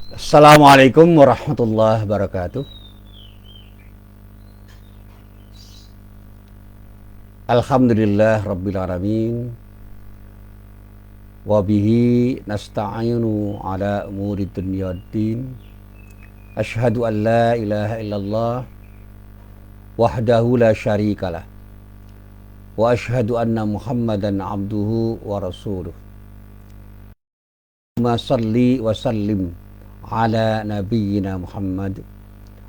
Assalamualaikum warahmatullahi wabarakatuh. Alhamdulillah rabbil alamin. Wa bihi nasta'inu ala umuri dunya waddin. Asyhadu an la ilaha illallah wahdahu la syarikalah. Wa asyhadu anna Muhammadan abduhu wa rasuluh. Ma salli wa sallim ala nabiyyina Muhammad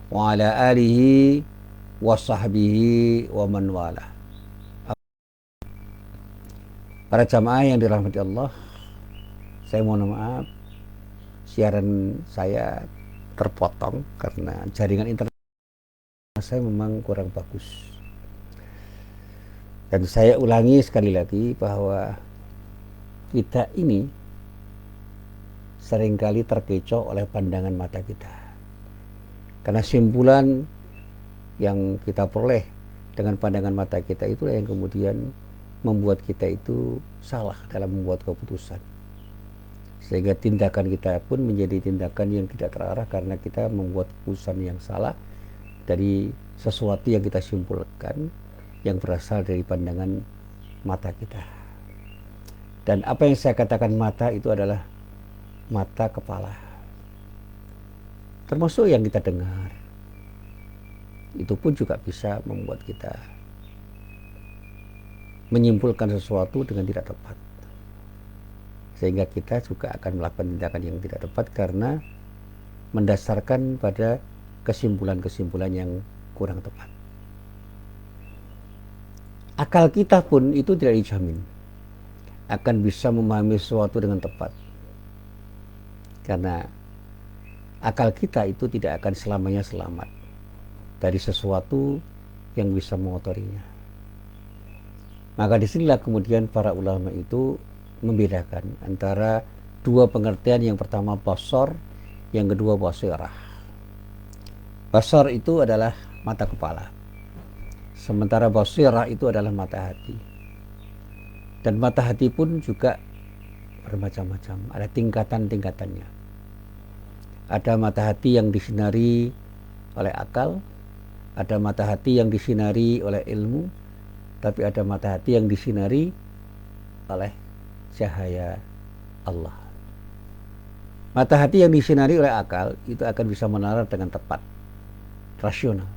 wa ala alihi wa sahbihi wa man walah. Para jamaah yang dirahmati Allah, saya mohon maaf siaran saya terpotong karena jaringan internet saya memang kurang bagus. Dan saya ulangi sekali lagi bahwa kita ini seringkali terkecoh oleh pandangan mata kita. Karena simpulan yang kita peroleh dengan pandangan mata kita itulah yang kemudian membuat kita itu salah dalam membuat keputusan, sehingga tindakan kita pun menjadi tindakan yang tidak terarah karena kita membuat keputusan yang salah dari sesuatu yang kita simpulkan yang berasal dari pandangan mata kita. Dan apa yang saya katakan mata itu adalah mata kepala, termasuk yang kita dengar, itu pun juga bisa membuat kita menyimpulkan sesuatu dengan tidak tepat, sehingga kita juga akan melakukan tindakan yang tidak tepat karena mendasarkan pada kesimpulan-kesimpulan yang kurang tepat. Akal kita pun itu tidak dijamin akan bisa memahami sesuatu dengan tepat, karena akal kita itu tidak akan selamanya selamat dari sesuatu yang bisa mengotorinya. Maka disinilah kemudian para ulama itu membedakan antara dua pengertian. Yang pertama basar, yang kedua basirah. Basar itu adalah mata kepala, sementara basirah itu adalah mata hati. Dan mata hati pun juga bermacam-macam, ada tingkatan-tingkatannya. Ada mata hati yang disinari oleh akal, ada mata hati yang disinari oleh ilmu, tapi ada mata hati yang disinari oleh cahaya Allah. Mata hati yang disinari oleh akal itu akan bisa menalar dengan tepat, rasional.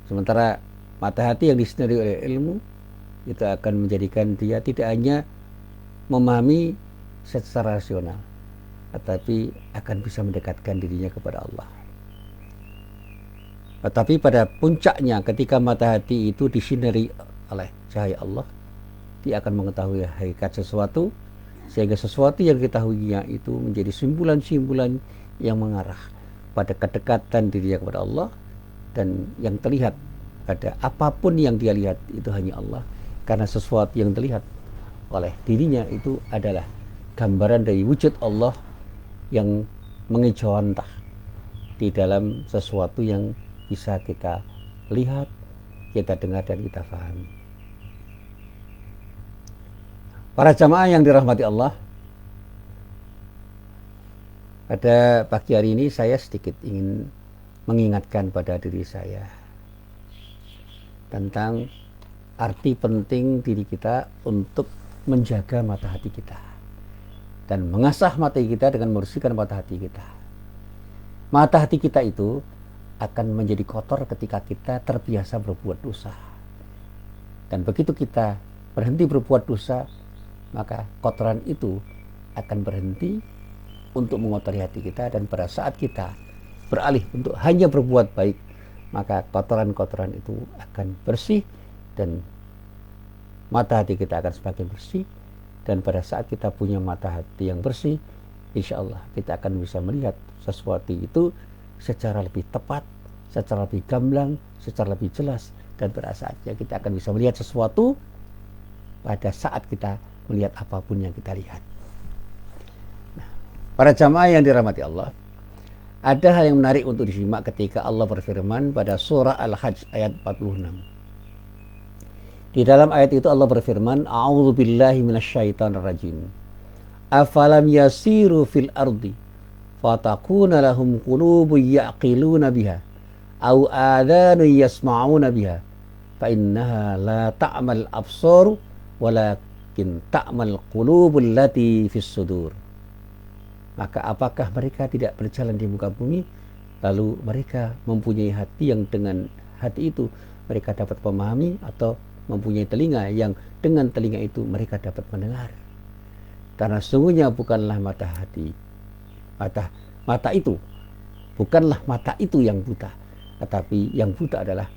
Sementara mata hati yang disinari oleh ilmu itu akan menjadikan dia tidak hanya memahami secara rasional, tetapi akan bisa mendekatkan dirinya kepada Allah. Tetapi pada puncaknya ketika mata hati itu disinari oleh cahaya Allah, dia akan mengetahui hakikat sesuatu, sehingga sesuatu yang diketahuinya itu menjadi simpulan-simpulan yang mengarah pada kedekatan dirinya kepada Allah. Dan yang terlihat pada apapun yang dia lihat itu hanya Allah, karena sesuatu yang terlihat oleh dirinya itu adalah gambaran dari wujud Allah yang mengejawantah di dalam sesuatu yang bisa kita lihat, kita dengar, dan kita pahami. Para jamaah yang dirahmati Allah, pada pagi hari ini saya sedikit ingin mengingatkan pada diri saya tentang arti penting diri kita untuk menjaga mata hati kita dan mengasah mata kita dengan membersihkan mata hati kita. Mata hati kita itu akan menjadi kotor ketika kita terbiasa berbuat dosa. Dan begitu kita berhenti berbuat dosa, maka kotoran itu akan berhenti untuk mengotori hati kita. Dan pada saat kita beralih untuk hanya berbuat baik, maka kotoran-kotoran itu akan bersih dan mata hati kita akan semakin bersih. Dan pada saat kita punya mata hati yang bersih, insya Allah kita akan bisa melihat sesuatu itu secara lebih tepat, secara lebih gamblang, secara lebih jelas. Dan pada saatnya kita akan bisa melihat sesuatu pada saat kita melihat apapun yang kita lihat. Nah, para jamaah yang dirahmati Allah, ada hal yang menarik untuk disimak ketika Allah berfirman pada surah Al-Hajj ayat 46. Di dalam ayat itu Allah berfirman, A'udzubillahi minasyaitonirrajim. Afalam yasiru fil ardi fatakuna lahum qulubun ya'qiluna biha au adhanun yasma'una biha fa innaha la ta'mal absar walakin ta'mal qulubul lati fis sudur. Maka apakah mereka tidak berjalan di muka bumi, lalu mereka mempunyai hati yang dengan hati itu mereka dapat memahami, atau mempunyai telinga yang dengan telinga itu mereka dapat mendengar. Karena sesungguhnya bukanlah mata itu bukanlah mata itu yang buta, tetapi yang buta adalah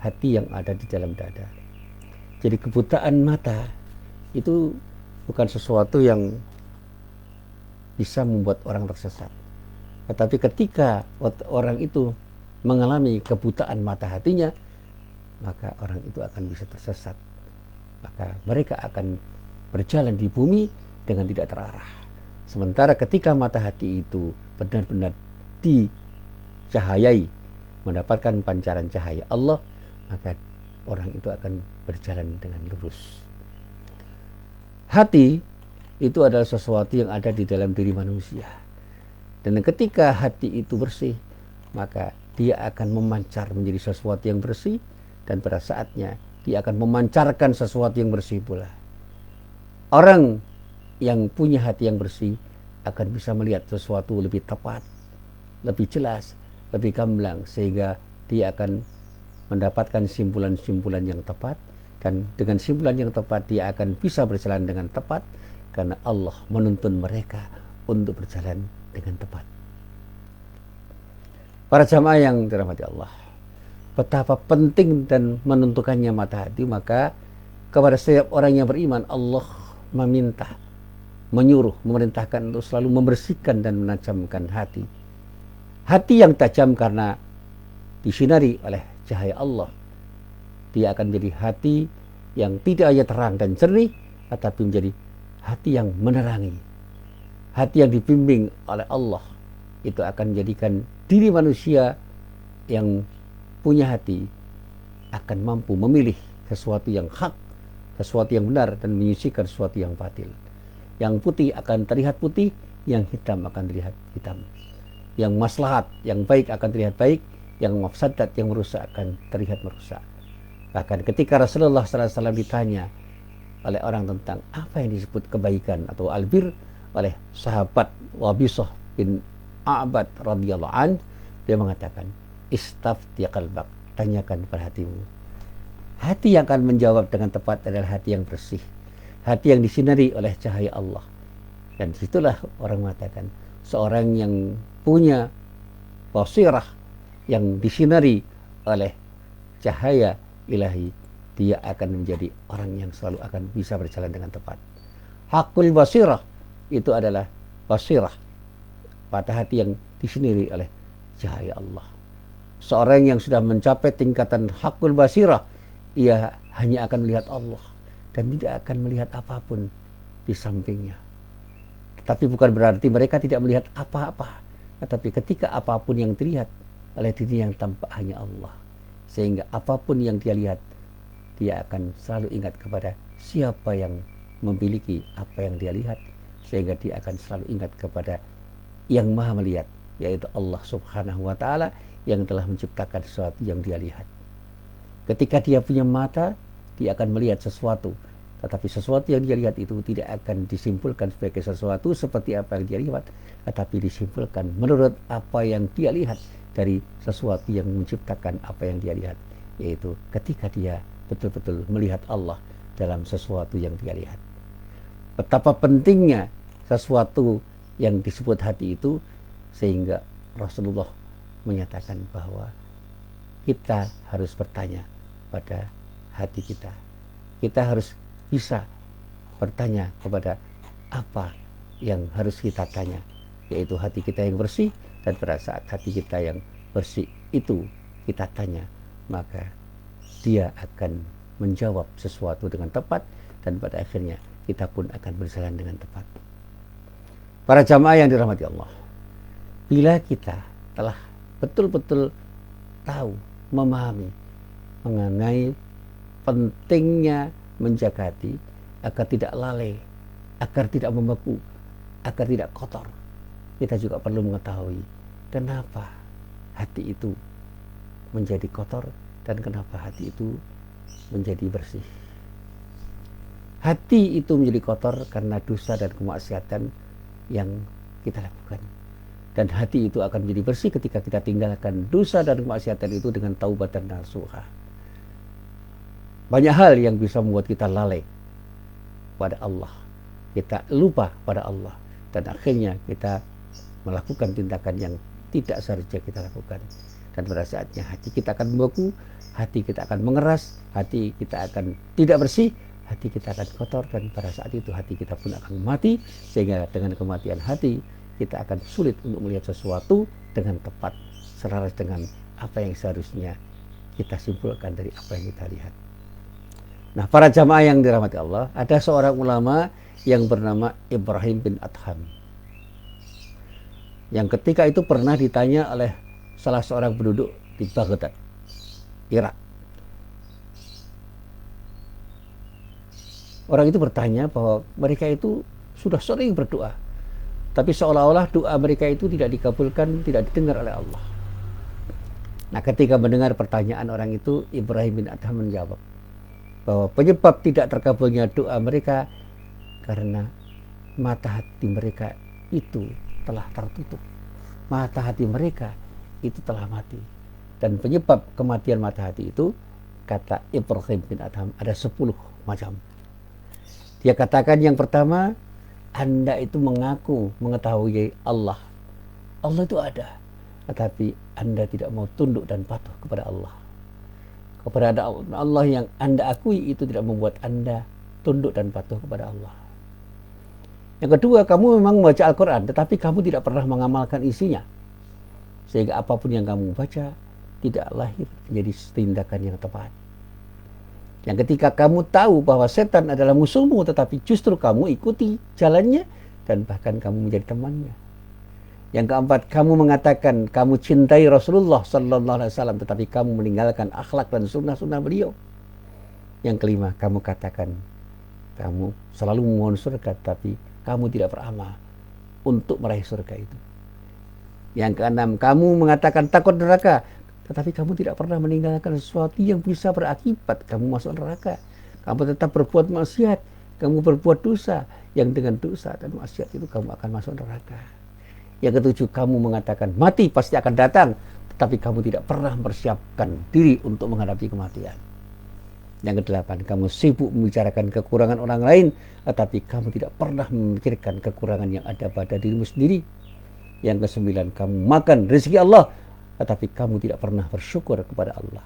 hati yang ada di dalam dada. Jadi kebutaan mata itu bukan sesuatu yang bisa membuat orang tersesat. Tetapi ketika orang itu mengalami kebutaan mata hatinya, maka orang itu akan bisa tersesat. Maka mereka akan berjalan di bumi dengan tidak terarah. Sementara ketika mata hati itu benar-benar dicahayai, mendapatkan pancaran cahaya Allah, maka orang itu akan berjalan dengan lurus. Hati itu adalah sesuatu yang ada di dalam diri manusia. Dan ketika hati itu bersih, maka dia akan memancar menjadi sesuatu yang bersih, dan pada saatnya dia akan memancarkan sesuatu yang bersih pula. Orang yang punya hati yang bersih akan bisa melihat sesuatu lebih tepat, lebih jelas, lebih gamblang, sehingga dia akan mendapatkan simpulan-simpulan yang tepat, dan dengan simpulan yang tepat dia akan bisa berjalan dengan tepat, karena Allah menuntun mereka untuk berjalan dengan tepat. Para jamaah yang dirahmati Allah, betapa penting dan menentukannya mata hati. Maka kepada setiap orang yang beriman, Allah meminta, menyuruh, memerintahkan untuk selalu membersihkan dan menajamkan hati. Hati yang tajam karena disinari oleh cahaya Allah, dia akan menjadi hati yang tidak hanya terang dan jernih, tetapi menjadi hati yang menerangi, hati yang dibimbing oleh Allah. Itu akan menjadikan diri manusia yang punya hati akan mampu memilih sesuatu yang hak, sesuatu yang benar, dan menyisihkan sesuatu yang batil. Yang putih akan terlihat putih, yang hitam akan terlihat hitam. Yang maslahat, yang baik akan terlihat baik, yang mafsadat, yang merusak akan terlihat merusak. Bahkan ketika Rasulullah SAW ditanya oleh orang tentang apa yang disebut kebaikan atau albir oleh sahabat Wabisah bin A'bad radhiyallahu an, dia mengatakan, istafti qalbak, tanyakan pada hatimu. Hati yang akan menjawab dengan tepat adalah hati yang bersih, hati yang disinari oleh cahaya Allah. Dan disitulah orang mengatakan, seorang yang punya basirah, yang disinari oleh cahaya ilahi, dia akan menjadi orang yang selalu akan bisa berjalan dengan tepat. Hakul basirah itu adalah basirah, pada hati yang disinari oleh cahaya Allah. Seorang yang sudah mencapai tingkatan hakul basirah, ia hanya akan melihat Allah dan tidak akan melihat apapun di sampingnya. Tapi bukan berarti mereka tidak melihat apa-apa, tetapi ketika apapun yang dilihat oleh diri yang tampak hanya Allah, sehingga apapun yang dia lihat, dia akan selalu ingat kepada siapa yang memiliki apa yang dia lihat, sehingga dia akan selalu ingat kepada yang maha melihat, yaitu Allah subhanahu wa ta'ala, yang telah menciptakan sesuatu yang dia lihat. Ketika dia punya mata, dia akan melihat sesuatu, tetapi sesuatu yang dia lihat itu tidak akan disimpulkan sebagai sesuatu seperti apa yang dia lihat, tetapi disimpulkan menurut apa yang dia lihat dari sesuatu yang menciptakan apa yang dia lihat, yaitu ketika dia betul-betul melihat Allah dalam sesuatu yang dia lihat. Betapa pentingnya sesuatu yang disebut hati itu, sehingga Rasulullah menyatakan bahwa kita harus bertanya pada hati kita. Kita harus bisa bertanya kepada apa yang harus kita tanya, yaitu hati kita yang bersih. Dan pada saat hati kita yang bersih itu kita tanya, maka dia akan menjawab sesuatu dengan tepat, dan pada akhirnya kita pun akan berjalan dengan tepat. Para jamaah yang dirahmati Allah, bila kita telah betul-betul tahu, memahami mengenai pentingnya menjaga hati agar tidak lalai, agar tidak membeku, agar tidak kotor, kita juga perlu mengetahui kenapa hati itu menjadi kotor dan kenapa hati itu menjadi bersih. Hati itu menjadi kotor karena dosa dan kemaksiatan yang kita lakukan. Dan hati itu akan menjadi bersih ketika kita tinggalkan dosa dan kemaksiatan itu dengan taubat dan nasuha. Banyak hal yang bisa membuat kita lalai pada Allah. Kita lupa pada Allah. Dan akhirnya kita melakukan tindakan yang tidak seharusnya kita lakukan. Dan pada saatnya hati kita akan membeku, hati kita akan mengeras, hati kita akan tidak bersih, hati kita akan kotor, dan pada saat itu hati kita pun akan mati. Sehingga dengan kematian hati kita akan sulit untuk melihat sesuatu dengan tepat selaras dengan apa yang seharusnya kita simpulkan dari apa yang kita lihat. Nah, para jamaah yang dirahmati Allah, ada seorang ulama yang bernama Ibrahim bin Adham, yang ketika itu pernah ditanya oleh salah seorang penduduk di Baghdad, Irak. Orang itu bertanya bahwa mereka itu sudah sering berdoa, tapi seolah-olah doa mereka itu tidak dikabulkan, tidak didengar oleh Allah. Nah, ketika mendengar pertanyaan orang itu, Ibrahim bin Adham menjawab bahwa penyebab tidak terkabulnya doa mereka karena mata hati mereka itu telah tertutup. Mata hati mereka itu telah mati. Dan penyebab kematian mata hati itu, kata Ibrahim bin Adham, ada 10 macam. Dia katakan yang pertama, Anda itu mengaku mengetahui Allah. Allah itu ada. Tetapi Anda tidak mau tunduk dan patuh kepada Allah. Kepada Allah yang Anda akui itu tidak membuat Anda tunduk dan patuh kepada Allah. Yang kedua, kamu memang membaca Al-Quran, tetapi kamu tidak pernah mengamalkan isinya. Sehingga apapun yang kamu baca tidak lahir menjadi tindakan yang tepat. Yang ketiga, kamu tahu bahwa setan adalah musuhmu, tetapi justru kamu ikuti jalannya dan bahkan kamu menjadi temannya. Yang keempat, kamu mengatakan kamu cintai Rasulullah Sallallahu Alaihi Wasallam, tetapi kamu meninggalkan akhlak dan sunnah-sunnah beliau. Yang kelima, kamu katakan kamu selalu memohon surga, tapi kamu tidak beramal untuk meraih surga itu. Yang keenam, kamu mengatakan takut neraka, tetapi kamu tidak pernah meninggalkan sesuatu yang bisa berakibat kamu masuk neraka. Kamu tetap berbuat maksiat, kamu berbuat dosa, yang dengan dosa dan maksiat itu kamu akan masuk neraka. Yang ketujuh, kamu mengatakan mati pasti akan datang, tetapi kamu tidak pernah mempersiapkan diri untuk menghadapi kematian. Yang kedelapan, kamu sibuk membicarakan kekurangan orang lain, tetapi kamu tidak pernah memikirkan kekurangan yang ada pada dirimu sendiri. Yang kesembilan, kamu makan rezeki Allah, tetapi kamu tidak pernah bersyukur kepada Allah.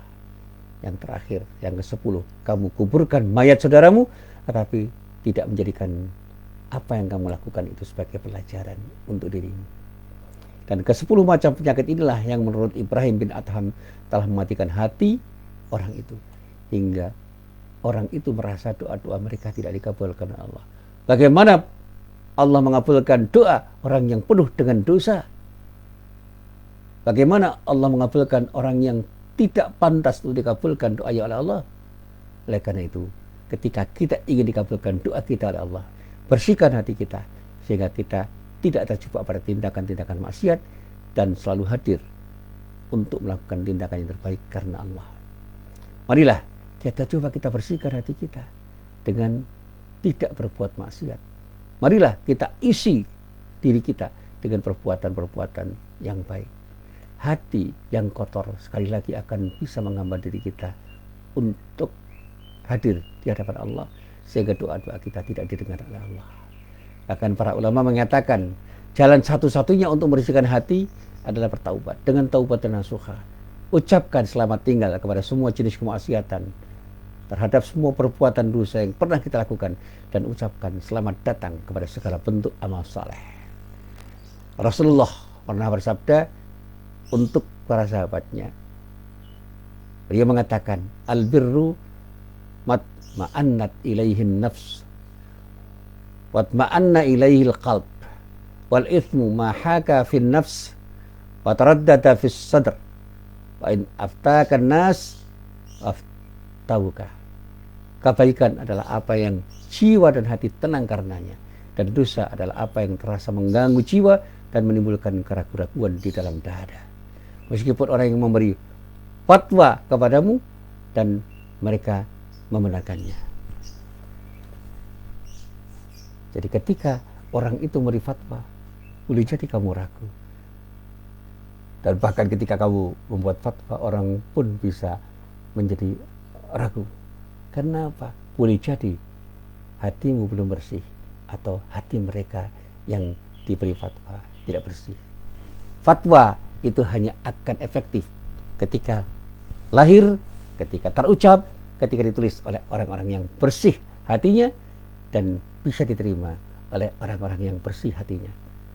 Yang terakhir, yang ke-10, kamu kuburkan mayat saudaramu, tetapi tidak menjadikan apa yang kamu lakukan itu sebagai pelajaran untuk dirimu. Dan ke-10 macam penyakit inilah yang menurut Ibrahim bin Adham telah mematikan hati orang itu, hingga orang itu merasa doa-doa mereka tidak dikabulkan oleh Allah. Bagaimana Allah mengabulkan doa orang yang penuh dengan dosa? Bagaimana Allah mengabulkan orang yang tidak pantas untuk dikabulkan doanya oleh Allah? Oleh karena itu, ketika kita ingin dikabulkan doa kita oleh Allah, bersihkan hati kita sehingga kita tidak terjebak pada tindakan-tindakan maksiat dan selalu hadir untuk melakukan tindakan yang terbaik karena Allah. Marilah coba kita bersihkan hati kita dengan tidak berbuat maksiat. Marilah kita isi diri kita dengan perbuatan-perbuatan yang baik. Hati yang kotor sekali lagi akan bisa menghambat diri kita untuk hadir di hadapan Allah, sehingga doa-doa kita tidak didengar oleh Allah. Bahkan para ulama mengatakan jalan satu-satunya untuk membersihkan hati adalah bertaubat. Dengan taubat dan nasuha, ucapkan selamat tinggal kepada semua jenis kemaksiatan, terhadap semua perbuatan dosa yang pernah kita lakukan, dan ucapkan selamat datang kepada segala bentuk amal saleh. Rasulullah pernah bersabda untuk para sahabatnya, beliau mengatakan, al-birru ma'annat ilaihin nafs watma'anna ilaihil qalb wal ithmu ma haka fin nafs wa taraddada fis sadr wa in aftaka nas aftauka. Kebaikan adalah apa yang jiwa dan hati tenang karenanya, Dan dosa adalah apa yang terasa mengganggu jiwa dan menimbulkan keraguan-keraguan di dalam dada. Meskipun orang yang memberi fatwa kepadamu dan mereka membenarkannya. Jadi ketika orang itu memberi fatwa, boleh jadi kamu ragu. Dan bahkan ketika kamu membuat fatwa, orang pun bisa menjadi ragu. Karena apa? Boleh jadi hatimu belum bersih, atau hati mereka yang diberi fatwa tidak bersih. Fatwa itu hanya akan efektif ketika lahir, ketika terucap, ketika ditulis oleh orang-orang yang bersih hatinya dan bisa diterima oleh orang-orang yang bersih hatinya.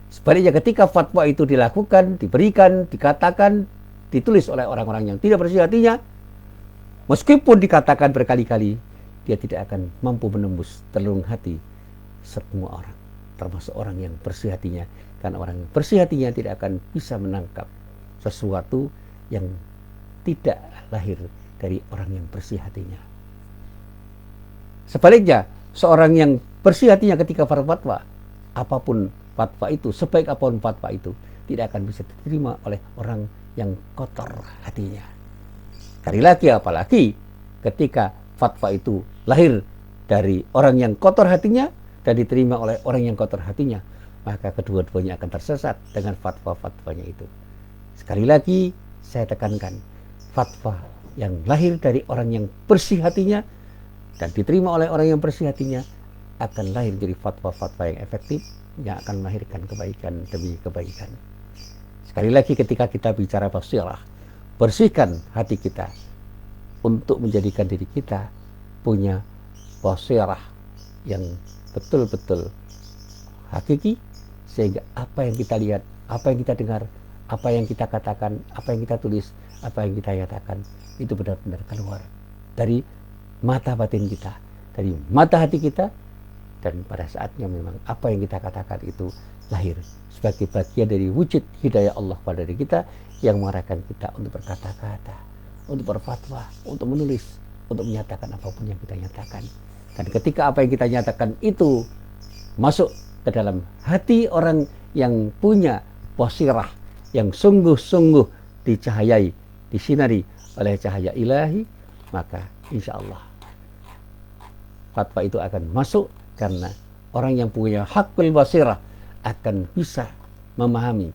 Sebaliknya ketika fatwa itu dilakukan, diberikan, dikatakan, ditulis oleh orang-orang yang tidak bersih hatinya, meskipun dikatakan berkali-kali, dia tidak akan mampu menembus telung hati semua orang, termasuk orang yang bersih hatinya. Karena orang yang bersih hatinya tidak akan bisa menangkap sesuatu yang tidak lahir dari orang yang bersih hatinya. Sebaliknya, seorang yang bersih hatinya ketika berfatwa, apapun fatwa itu, sebaik apapun fatwa itu, tidak akan bisa diterima oleh orang yang kotor hatinya. Sekali lagi, apalagi ketika fatwa itu lahir dari orang yang kotor hatinya dan diterima oleh orang yang kotor hatinya, maka kedua-duanya akan tersesat dengan fatwa-fatwanya itu. Sekali lagi saya tekankan, fatwa yang lahir dari orang yang bersih hatinya dan diterima oleh orang yang bersih hatinya akan lahir jadi fatwa-fatwa yang efektif, yang akan melahirkan kebaikan demi kebaikan. Sekali lagi ketika kita bicara basirah, bersihkan hati kita untuk menjadikan diri kita punya basirah yang betul-betul hakiki, sehingga apa yang kita lihat, apa yang kita dengar, apa yang kita katakan, apa yang kita tulis, apa yang kita nyatakan, itu benar-benar keluar dari mata batin kita, dari mata hati kita, dan pada saatnya memang apa yang kita katakan itu lahir sebagai bagian dari wujud hidayah Allah pada diri kita yang mengarahkan kita untuk berkata-kata, untuk berfatwa, untuk menulis, untuk menyatakan apapun yang kita nyatakan. Dan ketika apa yang kita nyatakan itu masuk ke dalam hati orang yang punya basirah, yang sungguh-sungguh dicahayai, disinari oleh cahaya ilahi, maka insya Allah fatwa itu akan masuk, karena orang yang punya hakul basirah akan bisa memahami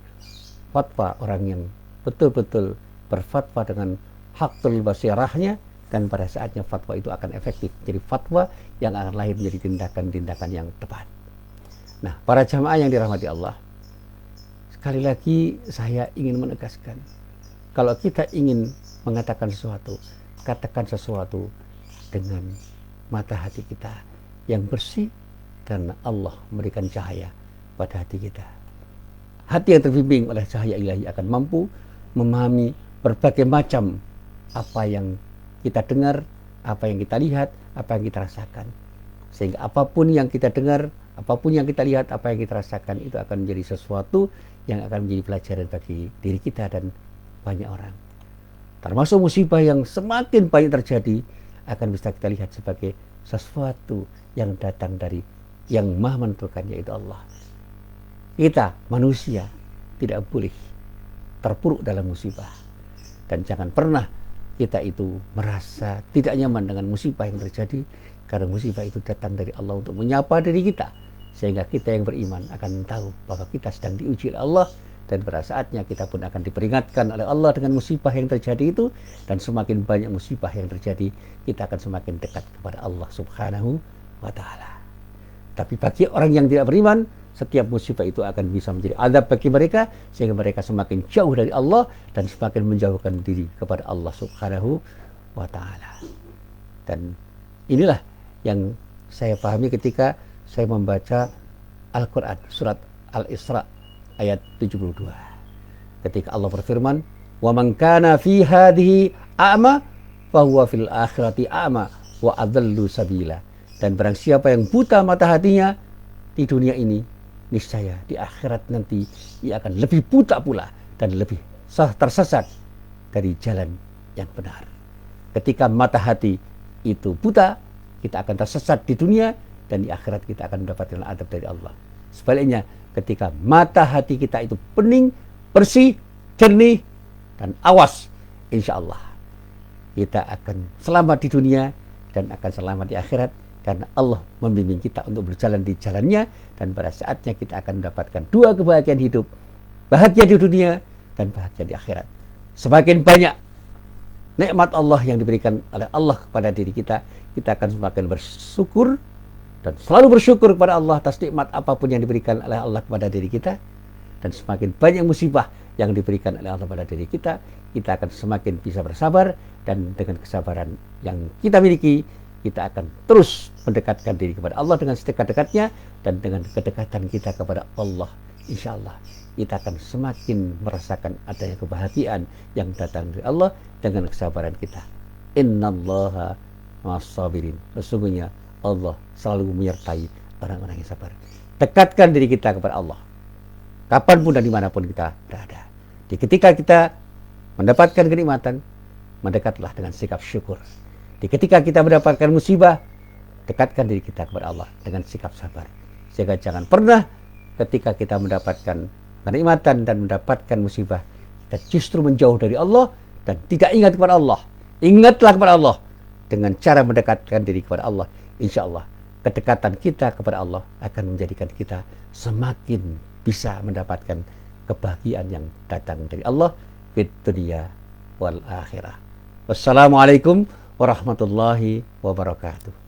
fatwa orang yang betul-betul berfatwa dengan hakul basirahnya, dan pada saatnya fatwa itu akan efektif jadi fatwa yang akan lahir menjadi tindakan-tindakan yang tepat. Nah, para jamaah yang dirahmati Allah, sekali lagi saya ingin menegaskan, kalau kita ingin mengatakan sesuatu, katakan sesuatu dengan mata hati kita yang bersih, karena Allah memberikan cahaya pada hati kita. Hati yang terbimbing oleh cahaya ilahi akan mampu memahami berbagai macam apa yang kita dengar, apa yang kita lihat, apa yang kita rasakan. Sehingga apapun yang kita dengar, apapun yang kita lihat, apa yang kita rasakan, itu akan menjadi sesuatu yang akan menjadi pelajaran bagi diri kita dan banyak orang. Termasuk musibah yang semakin banyak terjadi akan bisa kita lihat sebagai sesuatu yang datang dari yang maha menentukan, yaitu Allah. Kita manusia tidak boleh terpuruk dalam musibah, dan jangan pernah kita itu merasa tidak nyaman dengan musibah yang terjadi, karena musibah itu datang dari Allah untuk menyapa diri kita, sehingga kita yang beriman akan tahu bahwa kita sedang diuji oleh Allah, dan pada saatnya kita pun akan diperingatkan oleh Allah dengan musibah yang terjadi itu, dan semakin banyak musibah yang terjadi, kita akan semakin dekat kepada Allah Subhanahu wa Ta'ala. Tapi bagi orang yang tidak beriman, setiap musibah itu akan bisa menjadi azab bagi mereka, sehingga mereka semakin jauh dari Allah dan semakin menjauhkan diri kepada Allah Subhanahu wa Ta'ala. Dan inilah yang saya pahami ketika saya membaca Al-Quran, surat Al-Isra ayat 72. Ketika Allah berfirman, "Wa man kana fi hadhihi a'ma fa huwa fil akhirati a'ma wa adallu sabila." Dan barang siapa yang buta mata hatinya di dunia ini, niscaya di akhirat nanti ia akan lebih buta pula dan lebih tersesat dari jalan yang benar. Ketika mata hati itu buta, kita akan tersesat di dunia, dan di akhirat kita akan mendapatkan adab dari Allah. Sebaliknya, ketika mata hati kita itu bening, bersih, jernih, dan awas, insya Allah kita akan selamat di dunia dan akan selamat di akhirat, karena Allah membimbing kita untuk berjalan di jalannya, dan pada saatnya kita akan mendapatkan dua kebahagiaan hidup, bahagia di dunia dan bahagia di akhirat. Semakin banyak nikmat Allah yang diberikan oleh Allah kepada diri kita, kita akan semakin bersyukur dan selalu bersyukur kepada Allah atas nikmat apapun yang diberikan oleh Allah kepada diri kita. Dan semakin banyak musibah yang diberikan oleh Allah kepada diri kita, kita akan semakin bisa bersabar, dan dengan kesabaran yang kita miliki, kita akan terus mendekatkan diri kepada Allah dengan sedekat-dekatnya, dan dengan kedekatan kita kepada Allah, insya Allah kita akan semakin merasakan adanya kebahagiaan yang datang dari Allah dengan kesabaran kita. Innallaha ma'as-sabirin. Sesungguhnya Allah selalu menyertai orang-orang yang sabar. Dekatkan diri kita kepada Allah kapanpun dan dimanapun kita berada. Di ketika kita mendapatkan kenikmatan, mendekatlah dengan sikap syukur. Di ketika kita mendapatkan musibah, dekatkan diri kita kepada Allah dengan sikap sabar. Sehingga jangan pernah ketika kita mendapatkan kenikmatan dan mendapatkan musibah, kita justru menjauh dari Allah dan tidak ingat kepada Allah. Ingatlah kepada Allah dengan cara mendekatkan diri kepada Allah. Insya Allah kedekatan kita kepada Allah akan menjadikan kita semakin bisa mendapatkan kebahagiaan yang datang dari Allah di dunia wal akhirah. Wassalamualaikum warahmatullahi wabarakatuh.